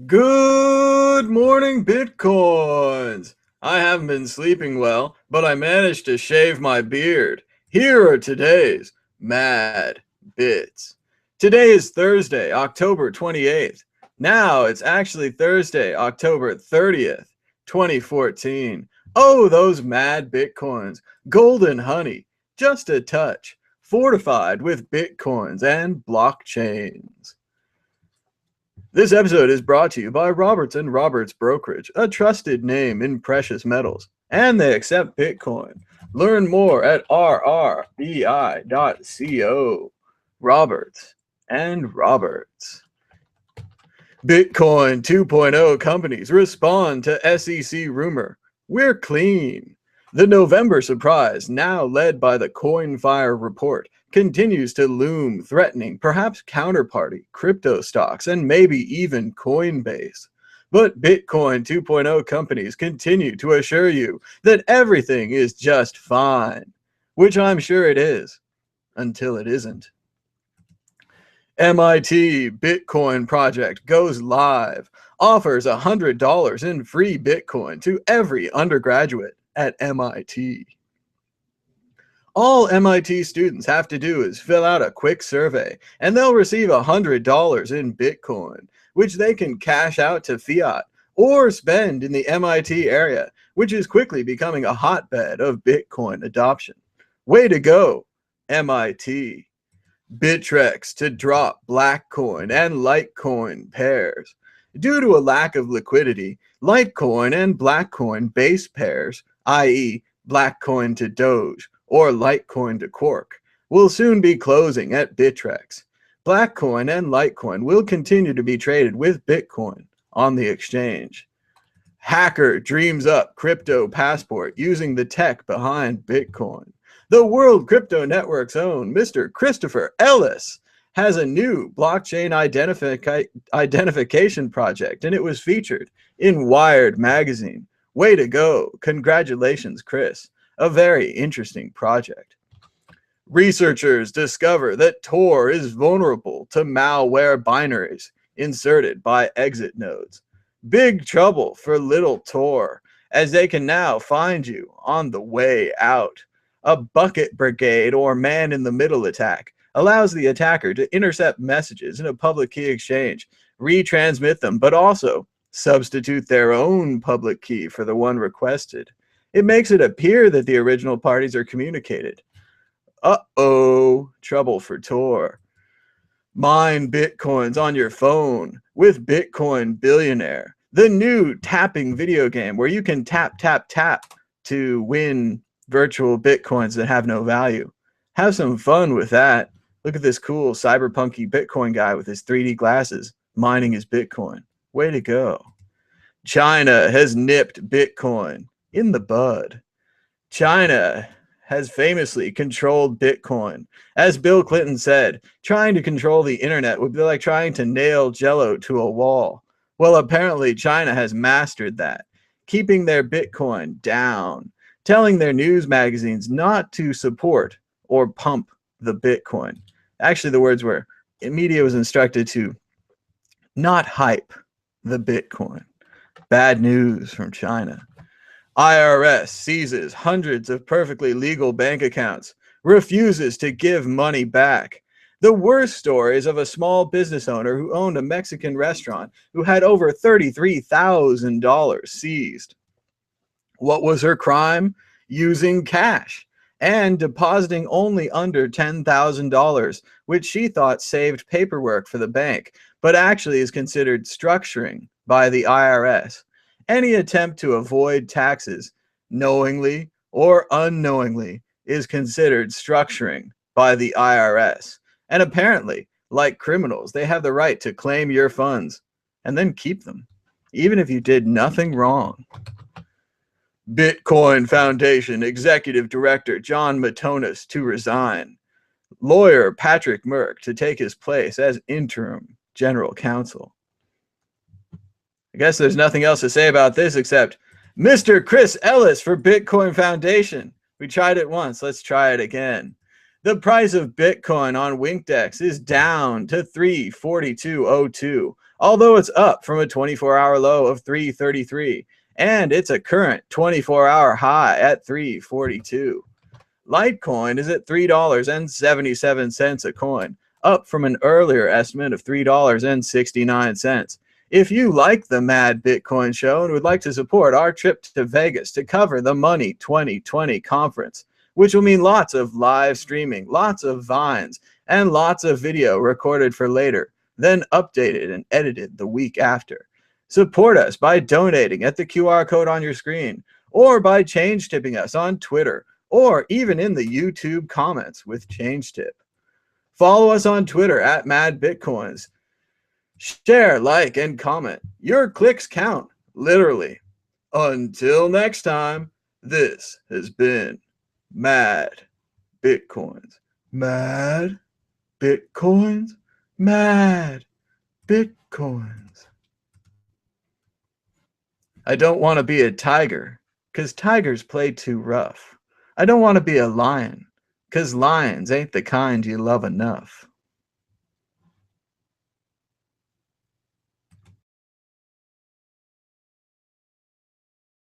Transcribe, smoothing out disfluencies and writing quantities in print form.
Good morning, Bitcoins! I haven't been sleeping well, but I managed to shave my beard. Here are today's Mad Bits. Today is Thursday, October 28th. Now it's actually Thursday, October 30th, 2014. Oh, those mad Bitcoins. Golden honey, just a touch. Fortified with Bitcoins and blockchains. This episode is brought to you by Roberts and Roberts Brokerage, a trusted name in precious metals, and they accept Bitcoin. Learn more at rrbi.co. Roberts and Roberts. Bitcoin 2.0 companies respond to SEC rumor. We're clean. The November surprise, now led by the CoinFire report, continues to loom, threatening perhaps counterparty, crypto stocks, and maybe even Coinbase. But Bitcoin 2.0 companies continue to assure you that everything is just fine, which I'm sure it is, until it isn't. MIT Bitcoin project goes live, offers $100 in free Bitcoin to every undergraduate at MIT. All MIT students have to do is fill out a quick survey, and they'll receive $100 in Bitcoin, which they can cash out to fiat or spend in the MIT area, which is quickly becoming a hotbed of Bitcoin adoption. Way to go, MIT. Bittrex to drop Blackcoin and Litecoin pairs. Due to a lack of liquidity, Litecoin and Blackcoin base pairs, i.e. Blackcoin to Doge or Litecoin to Quark, will soon be closing at Bittrex. Blackcoin and Litecoin will continue to be traded with Bitcoin on the exchange. Hacker dreams up crypto passport using the tech behind Bitcoin. The World Crypto Network's own Mr. Christopher Ellis has a new blockchain identification project, and it was featured in Wired magazine. Way to go. Congratulations, Chris. A very interesting project. Researchers discover that Tor is vulnerable to malware binaries inserted by exit nodes. Big trouble for little Tor, as they can now find you on the way out. A bucket brigade or man-in-the-middle attack allows the attacker to intercept messages in a public key exchange, retransmit them, but also substitute their own public key for the one requested. It makes it appear that the original parties are communicated. Uh-oh, trouble for Tor. Mine Bitcoins on your phone with Bitcoin Billionaire, the new tapping video game where you can tap, tap, tap to win virtual Bitcoins that have no value. Have some fun with that. Look at this cool cyberpunky Bitcoin guy with his 3D glasses mining his Bitcoin. Way to go. China has nipped Bitcoin in the bud. China has famously controlled Bitcoin. As Bill Clinton said, trying to control the internet would be like trying to nail Jello to a wall. Well, apparently China has mastered that, keeping their Bitcoin down, telling their news magazines not to support or pump the Bitcoin. Actually, the words were, media was instructed to not hype the Bitcoin. Bad news from China. IRS seizes hundreds of perfectly legal bank accounts, refuses to give money back. The worst story is of a small business owner who owned a Mexican restaurant who had over $33,000 seized. What was her crime? Using cash and depositing only under $10,000, which she thought saved paperwork for the bank, but actually is considered structuring by the IRS. Any attempt to avoid taxes, knowingly or unknowingly, is considered structuring by the IRS. And apparently, like criminals, they have the right to claim your funds and then keep them, even if you did nothing wrong. Bitcoin Foundation Executive Director John Matonis to resign. Lawyer Patrick Merck to take his place as interim general counsel. I guess there's nothing else to say about this except Mr. Chris Ellis for Bitcoin Foundation. We tried it once. Let's try it again. The price of Bitcoin on Winkdex is down to 342.02, although it's up from a 24-hour low of 333, and it's a current 24-hour high at 342. Litecoin is at $3.77 a coin, up from an earlier estimate of $3.69. If you like the Mad Bitcoin Show and would like to support our trip to Vegas to cover the Money 2020 conference, which will mean lots of live streaming, lots of vines, and lots of video recorded for later, then updated and edited the week after. Support us by donating at the QR code on your screen, or by change tipping us on Twitter, or even in the YouTube comments with change tip. Follow us on Twitter at Mad Bitcoins. Share, like, and comment. Your clicks count, literally. Until next time, this has been Mad Bitcoins. Mad Bitcoins. Mad Bitcoins. I don't want to be a tiger, 'cause tigers play too rough. I don't want to be a lion, 'cause lions ain't the kind you love enough.